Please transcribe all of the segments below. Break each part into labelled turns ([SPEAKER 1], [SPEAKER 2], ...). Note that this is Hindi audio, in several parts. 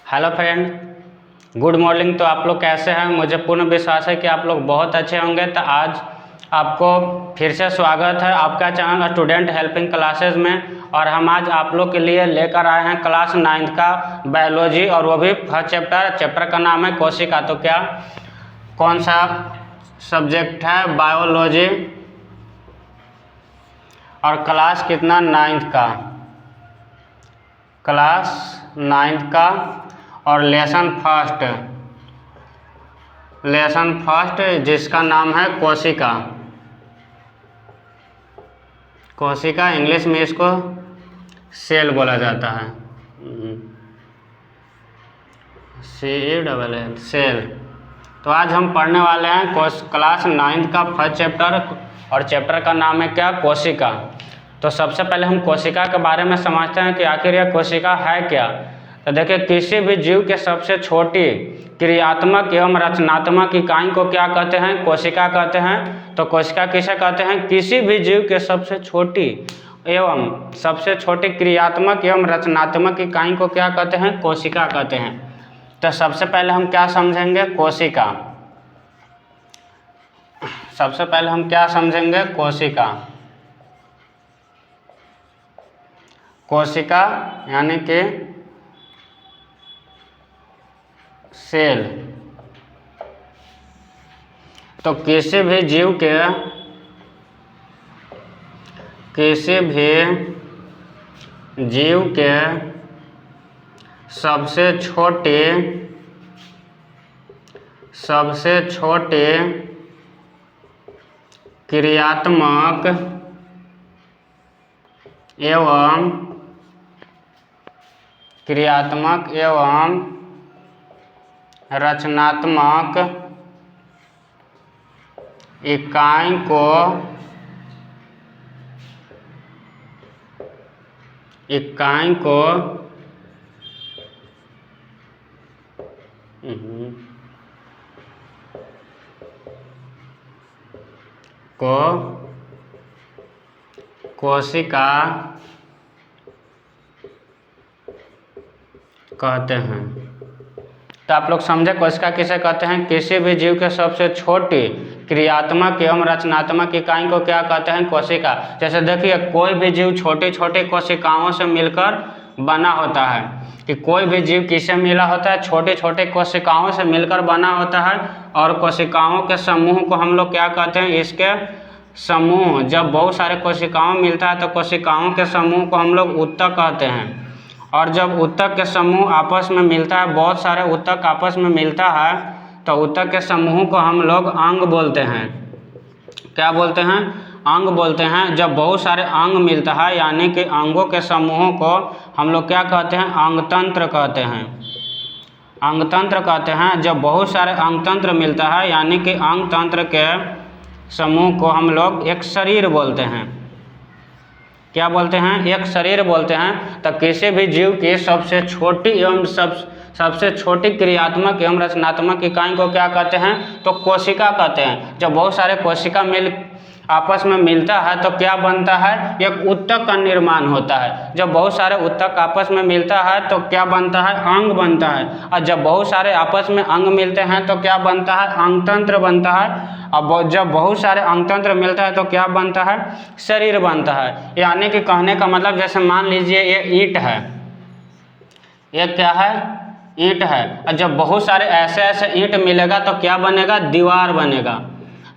[SPEAKER 1] Hello friend, good morning. तो आप लोग कैसे हैं? मुझे पूर्ण विश्वास है कि आप लोग बहुत अच्छे होंगे। तो आज आपको फिर से स्वागत है आपका चैनल स्टूडेंट हेल्पिंग क्लासेस में। और हम आज आप लोग के लिए लेकर आए हैं क्लास 9 का बायोलॉजी, और वो भी फर्स्ट चैप्टर का नाम है कोशिका। तो क्या कौन सा सब्जेक्ट है? बायोलॉजी। और क्लास कितना? 9th का, क्लास 9th का। और लेसन फर्स्ट जिसका नाम है कोशिका। कोशिका इंग्लिश में इसको सेल बोला जाता है, CELL, सेल। तो आज हम पढ़ने वाले हैं क्लास 9th का फर्स्ट चैप्टर, और चैप्टर का नाम है क्या? कोशिका। तो सबसे पहले हम कोशिका के बारे में समझते हैं कि आखिर यह कोशिका है क्या। तो देखिए, किसी भी जीव के सबसे छोटी क्रियात्मक एवं रचनात्मक इकाई को क्या कहते हैं? कोशिका कहते हैं। तो कोशिका किसे कहते हैं? किसी भी जीव के सबसे छोटी क्रियात्मक एवं रचनात्मक इकाई को क्या कहते हैं? कोशिका कहते हैं। तो सबसे पहले हम क्या समझेंगे? कोशिका। सबसे पहले हम क्या समझेंगे? कोशिका। कोशिका यानी कि सेल। तो किसी भी जीव के सबसे छोटे क्रियात्मक एवं रचनात्मक इकाई को कोशिका कहते हैं। तो आप लोग समझे कोशिका किसे कहते हैं? किसी भी जीव के सबसे छोटी क्रियात्मक एवं रचनात्मक इकाई को क्या कहते हैं? कोशिका। जैसे देखिए, कोई भी जीव छोटी छोटी कोशिकाओं से मिलकर बना होता है। कि कोई भी जीव किससे मिला होता है? छोटे छोटे कोशिकाओं से मिलकर बना होता है। और कोशिकाओं के समूह को हम लोग क्या कहते हैं? इसके समूह। जब बहुत सारे कोशिकाओं मिलता है तो कोशिकाओं के समूह को हम लोग ऊतक कहते हैं। और जब ऊतक के समूह आपस में मिलता है, बहुत सारे ऊतक आपस में मिलता है, तो ऊतक के समूह को हम लोग अंग बोलते हैं। क्या बोलते हैं? अंग बोलते हैं। जब बहुत सारे अंग मिलता है, यानी कि अंगों के समूहों को हम लोग क्या कहते हैं? अंगतंत्र कहते हैं। अंगतंत्र कहते हैं। जब बहुत सारे अंगतंत्र मिलता है, यानी कि अंगतंत्र के समूह को हम लोग एक शरीर बोलते हैं। क्या बोलते हैं? एक शरीर बोलते हैं। तो किसी भी जीव की सबसे छोटी क्रियात्मक एवं रचनात्मक इकाई को क्या कहते हैं? तो कोशिका कहते हैं। जब बहुत सारे कोशिका आपस में मिलता है तो क्या बनता है? एक ऊतक का निर्माण होता है। जब बहुत सारे ऊतक आपस में मिलता है तो क्या बनता है? अंग बनता है। और जब बहुत सारे आपस में अंग मिलते हैं तो क्या बनता है? अंगतंत्र बनता है। और जब बहुत सारे अंगतंत्र मिलता है तो क्या बनता है? शरीर बनता है। यानी कि कहने का मतलब, जैसे मान लीजिए ये ईंट है, ये क्या है? ईंट है। और जब बहुत सारे ऐसे ईंट मिलेगा तो क्या बनेगा? दीवार बनेगा।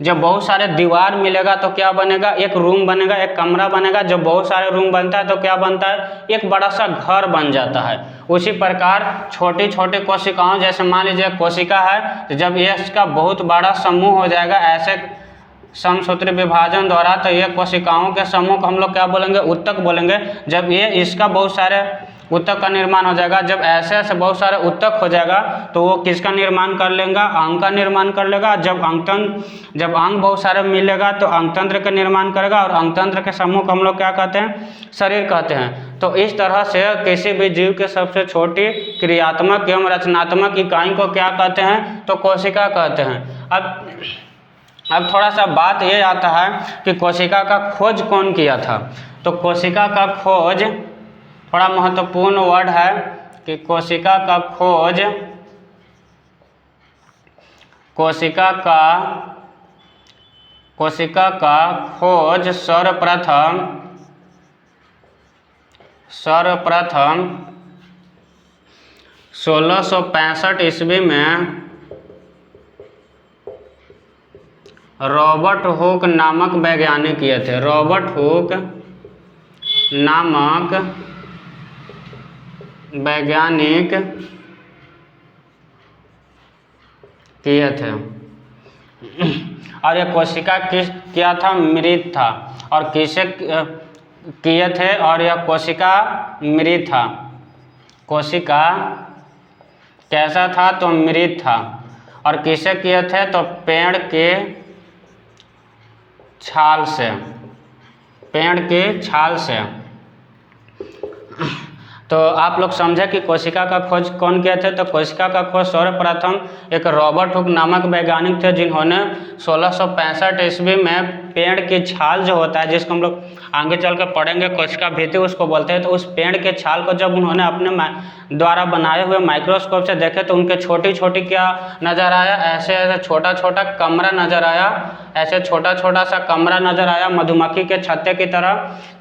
[SPEAKER 1] जब बहुत सारे दीवार मिलेगा तो क्या बनेगा? एक रूम बनेगा, एक कमरा बनेगा। जब बहुत सारे रूम बनता है तो क्या बनता है? एक बड़ा सा घर बन जाता है। उसी प्रकार छोटी छोटी कोशिकाओं, जैसे मान लीजिए कोशिका है, तो जब ये इसका बहुत बड़ा समूह हो जाएगा ऐसे समसूत्री विभाजन द्वारा, तो ये कोशिकाओं के समूह को हम लोग क्या बोलेंगे? ऊतक बोलेंगे। जब ये इसका बहुत सारे ऊतक का निर्माण हो जाएगा, जब ऐसे बहुत सारे ऊतक हो जाएगा तो वो किसका निर्माण कर लेगा? अंग का निर्माण कर लेगा। जब अंग बहुत सारे मिलेगा तो अंगतंत्र का निर्माण करेगा, और अंगतंत्र के समूह को हम लोग क्या कहते हैं? शरीर कहते हैं। तो इस तरह से किसी भी जीव के सबसे छोटी क्रियात्मक एवं रचनात्मक इकाई को क्या कहते हैं? तो कोशिका कहते हैं। अब थोड़ा सा बात ये आता है कि कोशिका का खोज कौन किया था। तो कोशिका का खोज थोड़ा महत्वपूर्ण वर्ड है कि कोशिका का खोज सर्वप्रथम 1665 ईस्वी में रॉबर्ट हुक नामक वैज्ञानिक किए थे। रॉबर्ट हुक नामक वैज्ञानिक किए थे। और ये कोशिका क्या था? मृत था। और किसे किए थे? और यह कोशिका मृत था। कोशिका कैसा था? तो मृत था। और किसे किए थे? तो पेड़ के छाल से, पेड़ के छाल से। तो आप लोग समझे कि कोशिका का खोज कौन किए थे? तो कोशिका का खोज सर्वप्रथम एक रॉबर्ट हुक नामक वैज्ञानिक थे, जिन्होंने 1665 ईस्वी में पेड़ की छाल जो होता है, जिसको हम लोग आगे चल कर पढ़ेंगे, कोशिका भित्ति उसको बोलते हैं। तो उस पेड़ के छाल को जब उन्होंने अपने द्वारा बनाए हुए माइक्रोस्कोप से देखे तो उनके छोटी छोटी क्या नज़र आया? ऐसे ऐसे छोटा छोटा कमरा नज़र आया, ऐसे छोटा छोटा सा कमरा नज़र आया मधुमक्खी के छत्ते की तरह।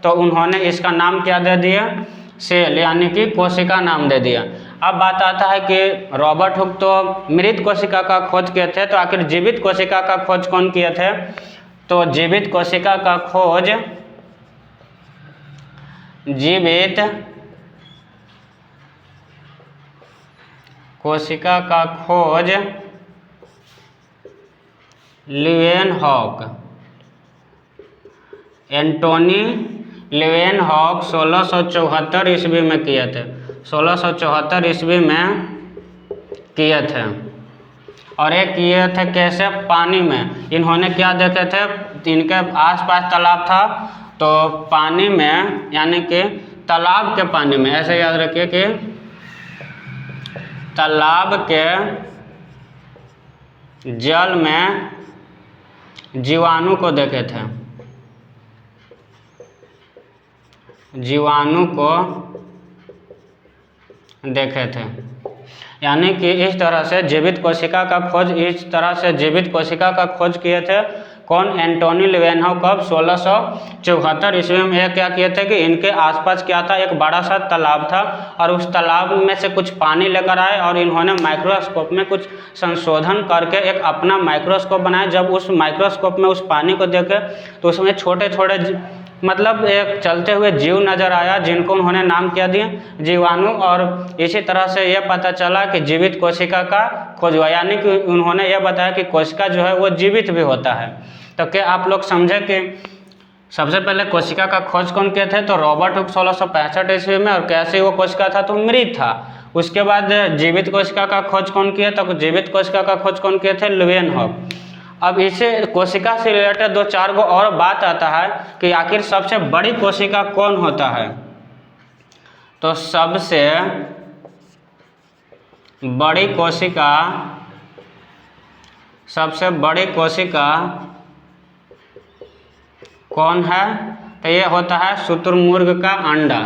[SPEAKER 1] तो उन्होंने इसका नाम क्या दे दिया? सेल, यानी कि कोशिका नाम दे दिया। अब बात आता है कि रॉबर्ट हुक तो मृत कोशिका का खोज किए थे, तो आखिर जीवित कोशिका का खोज कौन किए थे? तो जीवित कोशिका का खोज लीवेनहॉक, एंटोनी लीवेनहॉक 1674 ईस्वी में किए थे। 1674 ईस्वी में किए थे। और ये किए थे कैसे? पानी में। इन्होंने क्या देखे थे? इनके आसपास तालाब था, तो पानी में, यानी कि तालाब के पानी में, ऐसे याद रखिए कि तालाब के जल में जीवाणु को देखे थे, जीवाणु को देखे थे। यानी कि इस तरह से जीवित कोशिका का खोज, इस तरह से जीवित कोशिका का खोज किए थे कौन? एंटोनी लीवेनहॉक। कब? 1674 ईस्वी में। ये क्या किए थे कि इनके आसपास क्या था? एक बड़ा सा तालाब था, और उस तालाब में से कुछ पानी लेकर आए और इन्होंने माइक्रोस्कोप में कुछ संशोधन करके एक अपना माइक्रोस्कोप बनाया। जब उस माइक्रोस्कोप में उस पानी को देखे तो उसमें छोटे छोटे मतलब एक चलते हुए जीव नज़र आया, जिनको उन्होंने नाम क्या दिया? जीवाणु। और इसी तरह से यह पता चला कि जीवित कोशिका का खोज हुआ, यानी कि उन्होंने यह बताया कि कोशिका जो है वो जीवित भी होता है। तो क्या आप लोग समझे कि सबसे पहले कोशिका का खोज कौन किए थे? तो रॉबर्ट हुक 1665 ईस्वी में। और कैसे वो कोशिका था? तो मृत था। उसके बाद जीवित कोशिका का खोज कौन किया? तो जीवित कोशिका का खोज कौन किए थे? लीवेनहॉक। अब इसे कोशिका से रिलेटेड 2-4 गो और बात आता है कि आखिर सबसे बड़ी कोशिका कौन होता है? तो सबसे बड़ी कोशिका कौन है? तो ये होता है शुतुरमुर्ग का अंडा,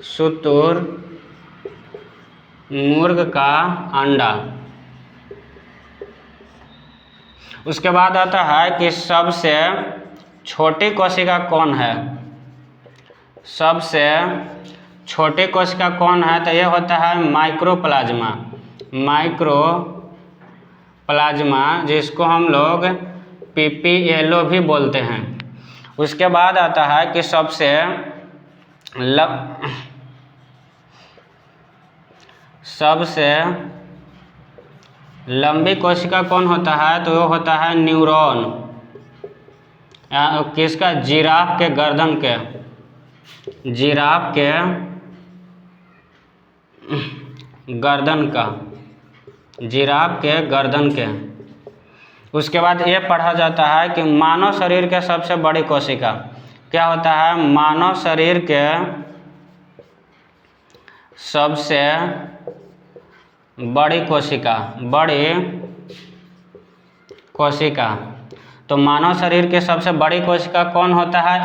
[SPEAKER 1] शुतुरमुर्ग का अंडा। उसके बाद आता है कि सबसे छोटी कोशिका कौन है? सबसे छोटी कोशिका कौन है? तो ये होता है माइक्रोप्लाज्मा, जिसको हम लोग PPLO भी बोलते हैं। उसके बाद आता है कि सबसे लंबी कोशिका कौन होता है? तो वो होता है न्यूरॉन। किसका? जिराफ के गर्दन के, जिराफ के गर्दन का, जिराफ के गर्दन के। उसके बाद ये पढ़ा जाता है कि मानव शरीर के सबसे बड़ी कोशिका क्या होता है? मानव शरीर के सबसे बड़ी कोशिका, तो मानव शरीर के सबसे बड़ी कोशिका कौन होता है?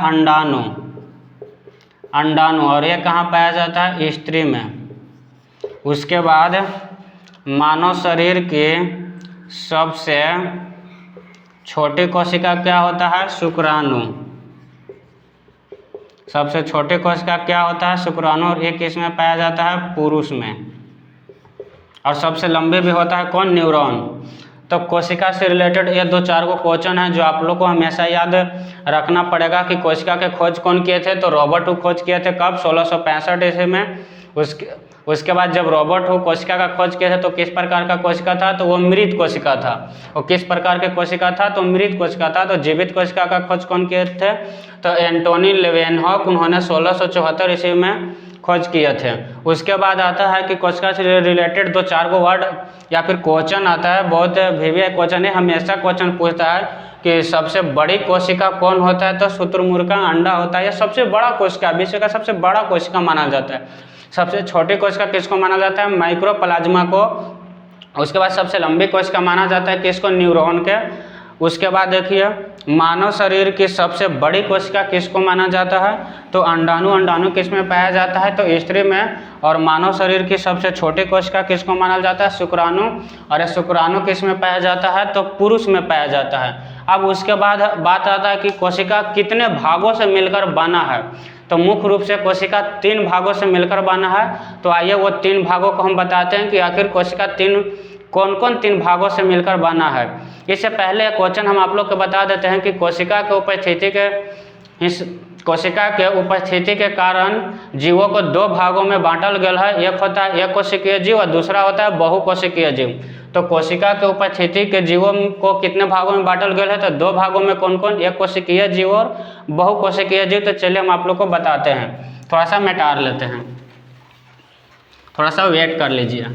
[SPEAKER 1] अंडाणु। और ये कहाँ पाया जाता है? स्त्री में। उसके बाद मानव शरीर की सबसे छोटी कोशिका क्या होता है? शुक्राणु। सबसे छोटी कोशिका क्या होता है? शुक्राणु। और एक इसमें पाया जाता है पुरुष में। और सबसे लंबे भी होता है कौन? न्यूरॉन। तो कोशिका से रिलेटेड ये 2-4 को क्वेश्चन है जो आप लोग को हमेशा याद रखना पड़ेगा कि कोशिका के खोज कौन किए थे? तो रॉबर्ट हुक खोज किए थे। कब? 1665 ईस्वी में। उसके बाद जब रॉबर्ट हुक कोशिका का खोज किए थे तो किस प्रकार का कोशिका था? तो वो मृत कोशिका था। और किस प्रकार के कोशिका था? तो मृत कोशिका था। तो जीवित कोशिका का खोज कौन किए थे? तो एंटोनी लेवेनहॉक, उन्होंने 1674 ईस्वी में खोज किए थे। उसके बाद आता है कि कोशिका से रिलेटेड 2-4 को वर्ड या फिर क्वेश्चन आता है, बहुत वीवीआई क्वेश्चन है, हमेशा क्वेश्चन पूछता है कि सबसे बड़ी कोशिका कौन होता है? तो शुतुरमुर्ग का अंडा होता है। यह सबसे बड़ा कोशिका, विश्व का सबसे बड़ा कोशिका माना जाता है। सबसे छोटी कोशिका किसको माना जाता है? माइक्रोप्लाज्मा को। उसके बाद सबसे लंबी कोशिका माना जाता है किसको? न्यूरॉन के। उसके बाद देखिए मानव शरीर की सबसे बड़ी कोशिका किसको माना जाता है? तो अंडाणु। अंडाणु किस में पाया जाता है? तो स्त्री में। और मानव शरीर की सबसे छोटी कोशिका किसको माना जाता है? शुक्राणु। और ये शुक्राणु किस में पाया जाता है? तो पुरुष में पाया जाता है। अब उसके बाद बात आता है कि कोशिका कितने भागों से मिलकर बना है? तो मुख्य रूप से कोशिका 3 भागों से मिलकर बना है। तो आइए वो 3 भागों को हम बताते हैं कि आखिर कोशिका कौन कौन 3 भागों से मिलकर बना है। इससे पहले क्वेश्चन हम आप लोग को बता देते हैं कि कोशिका के उपस्थिति के कारण जीवों को 2 भागों में बांटल गया है। एक होता है एक कोशिकीय जीव और दूसरा होता है बहुकोशिकीय जीव। तो कोशिका के उपस्थिति के जीवों को कितने भागों में बांटल गया है? तो 2 भागों में। कौन कौन? एक कोशिकीय जीव और बहुकोशिकीय जीव। तो चलिए हम आप लोग को बताते हैं। थोड़ा सा मिटार लेते हैं, थोड़ा सा वेट कर लीजिए।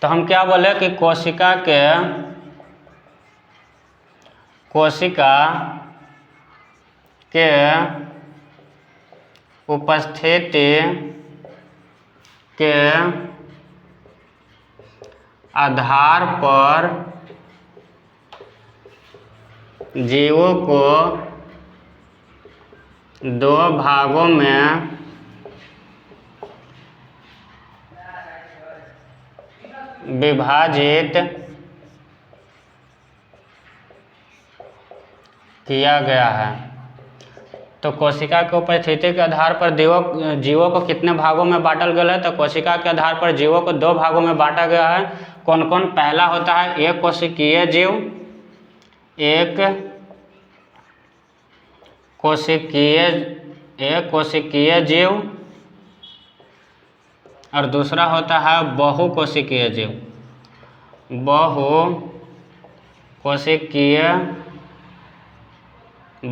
[SPEAKER 1] तो हम क्या बोले कि कोशिका के उपस्थिति के आधार पर जीवों को 2 भागों में विभाजित किया गया है। तो कोशिका के उपस्थिति के आधार पर जीवों को कितने भागों में बांटल गया है? तो कोशिका के आधार पर जीवों को 2 भागों में बांटा गया है। कौन कौन? पहला होता है एक कोशिकीय जीव, एक कोशिकीय जीव। और दूसरा होता है बहुकोशिकीय जीव।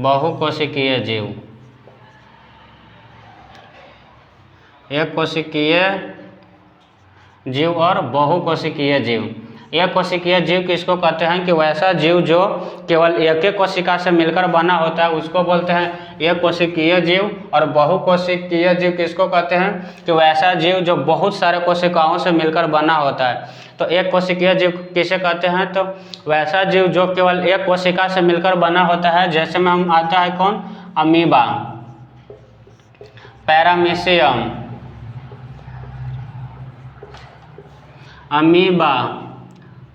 [SPEAKER 1] बहुकोशिकीय जीव। एक कोशिकीय जीव और बहुकोशिकीय जीव। एक कोशिकीय जीव किसको कहते हैं? कि वैसा जीव जो केवल एक ही कोशिका से मिलकर बना होता है उसको बोलते हैं एक कोशिकीय जीव। और बहुकोशिकीय जीव किसको कहते हैं? कि वैसा जीव जो बहुत सारे कोशिकाओं से मिलकर बना होता है। तो एक कोशिकीय जीव किसे कहते हैं? तो वैसा जीव जो केवल एक कोशिका से मिलकर बना होता है। जैसे में हम आता है कौन? अमीबा,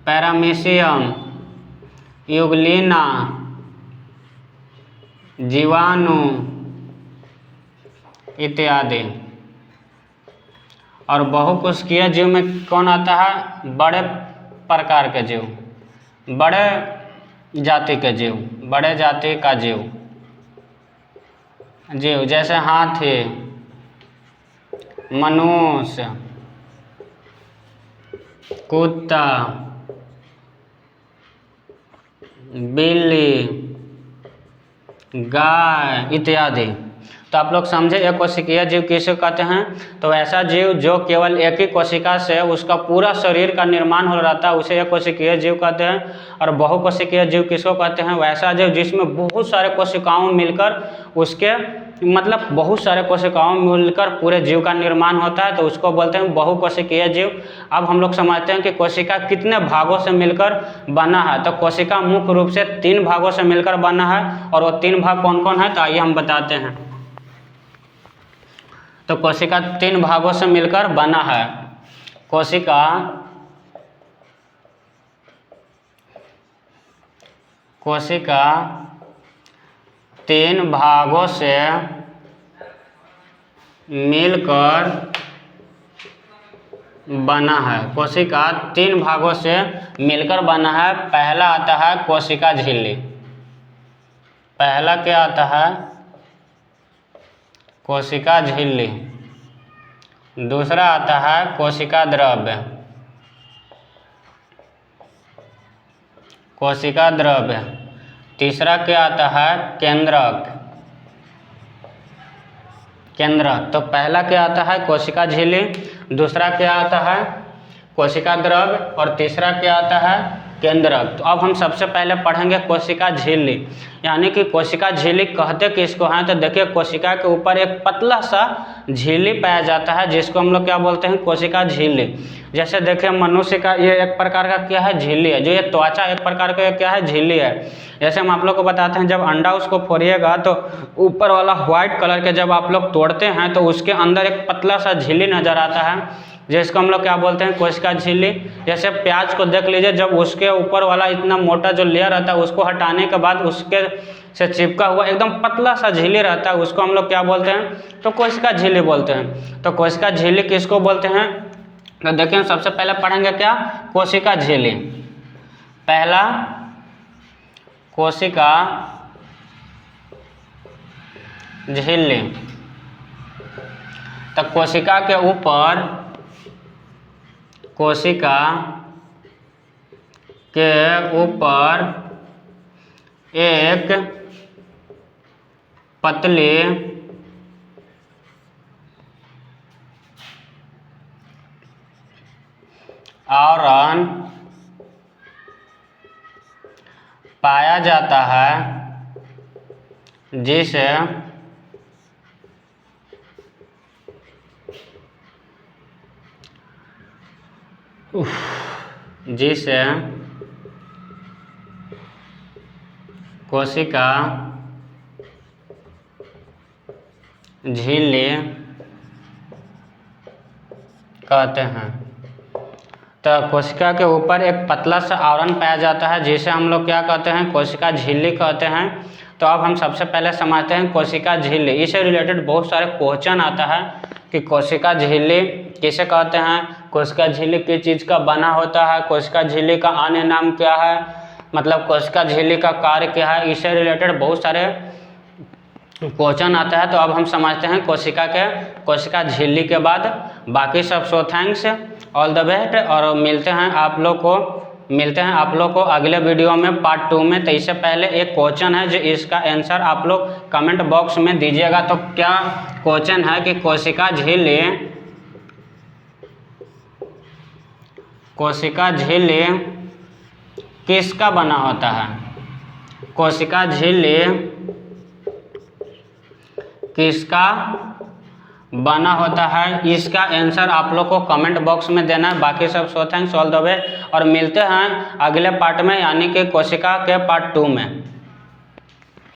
[SPEAKER 1] पैरामीशियम, यूग्लिना, जीवाणु इत्यादि। और बहुकोशिकीय जीव में कौन आता है? बड़े प्रकार के जीव, बड़े जाति के जीव, बड़े जाति का जीव। जैसे हाथी, मनुष्य, कुत्ता, बिल्ली, गाय इत्यादि। तो आप लोग समझे एक कोशिकीय जीव किसे कहते हैं। तो ऐसा जीव जो केवल एक ही कोशिका से उसका पूरा शरीर का निर्माण हो रहता है उसे एक कोशिकीय जीव कहते हैं। और बहुकोशिकीय जीव किसको कहते हैं, वैसा जीव जिसमें बहुत सारे कोशिकाओं मिलकर उसके मतलब बहुत सारे कोशिकाओं मिलकर पूरे जीव का निर्माण होता है, तो उसको बोलते हैं बहुकोशिकीय जीव। अब हम लोग समझते हैं कि कोशिका कितने भागों से मिलकर बना है। तो कोशिका मुख्य रूप से 3 भागों से मिलकर बना है, और वो 3 भाग कौन कौन है, तो आइए हम बताते हैं। तो कोशिका 3 भागों से मिलकर बना है। कोशिका 3 भागों से मिलकर बना है। कोशिका 3 भागों से मिलकर बना है। पहला आता है कोशिका झिल्ली। पहला क्या आता है, कोशिका झिल्ली। दूसरा आता है कोशिका द्रव्य। कोशिका द्रव्य। तीसरा क्या आता है, केंद्रक। केंद्रक। तो पहला क्या आता है, कोशिका झिल्ली। दूसरा क्या आता है, कोशिका द्रव्य। और तीसरा क्या आता है, केंद्रक। तो अब हम सबसे पहले पढ़ेंगे कोशिका झिल्ली। यानी कि कोशिका झिल्ली कहते किसको हैं, तो देखिए कोशिका के ऊपर एक पतला सा झिल्ली पाया जाता है जिसको हम लोग क्या बोलते हैं, कोशिका झिल्ली। जैसे देखिए मनुष्य का ये एक प्रकार का क्या है, झिल्ली है। जो ये त्वचा एक प्रकार का क्या है, झिल्ली है। जैसे हम आप लोग को बताते हैं जब अंडा उसको फोड़िएगा तो ऊपर वाला व्हाइट कलर के जब आप लोग तोड़ते हैं तो उसके अंदर एक पतला सा झिल्ली नजर आता है जिसको हम लोग क्या बोलते हैं, कोशिका झिल्ली। जैसे प्याज को देख लीजिए, जब उसके ऊपर वाला इतना मोटा जो लेयर रहता है उसको हटाने के बाद उसके से चिपका हुआ एकदम पतला सा झिल्ली रहता है उसको हम लोग क्या बोलते हैं, तो कोशिका झिल्ली बोलते हैं। तो कोशिका झिल्ली किसको बोलते हैं, तो देखिए सबसे पहले पढ़ेंगे क्या, कोशिका झिल्ली। पहला कोशिका झिल्ली। तो कोशिका के ऊपर, कोशिका के ऊपर एक पतली आवरण पाया जाता है जिसे कोशिका झिल्ली कहते हैं। तो कोशिका के ऊपर एक पतला सा आवरण पाया जाता है जिसे हम लोग क्या कहते हैं, कोशिका झिल्ली कहते हैं। तो अब हम सबसे पहले समझते हैं कोशिका झिल्ली। इससे रिलेटेड बहुत सारे क्वेश्चन आता है कि कोशिका झिल्ली किसे कहते हैं, कोशिका झिल्ली किस चीज़ का बना होता है, कोशिका झिल्ली का अन्य नाम क्या है, मतलब कोशिका झिल्ली का कार्य क्या है। इससे रिलेटेड बहुत सारे क्वेश्चन आता है। तो अब हम समझते हैं कोशिका झिल्ली के बाद बाकी सब। So thanks, all the best, और मिलते हैं आप लोग को अगले वीडियो में पार्ट 2 में। तो इससे पहले एक क्वेश्चन है जो इसका आंसर आप लोग कमेंट बॉक्स में दीजिएगा। तो क्या क्वेश्चन है कि कोशिका झिल्ली किसका बना होता है, कोशिका झिल्ली किसका बना होता है, इसका आंसर आप लोग को कमेंट बॉक्स में देना है। बाकी सब so thanks, all the way, और मिलते हैं अगले पार्ट में यानी कि कोशिका के पार्ट 2 में।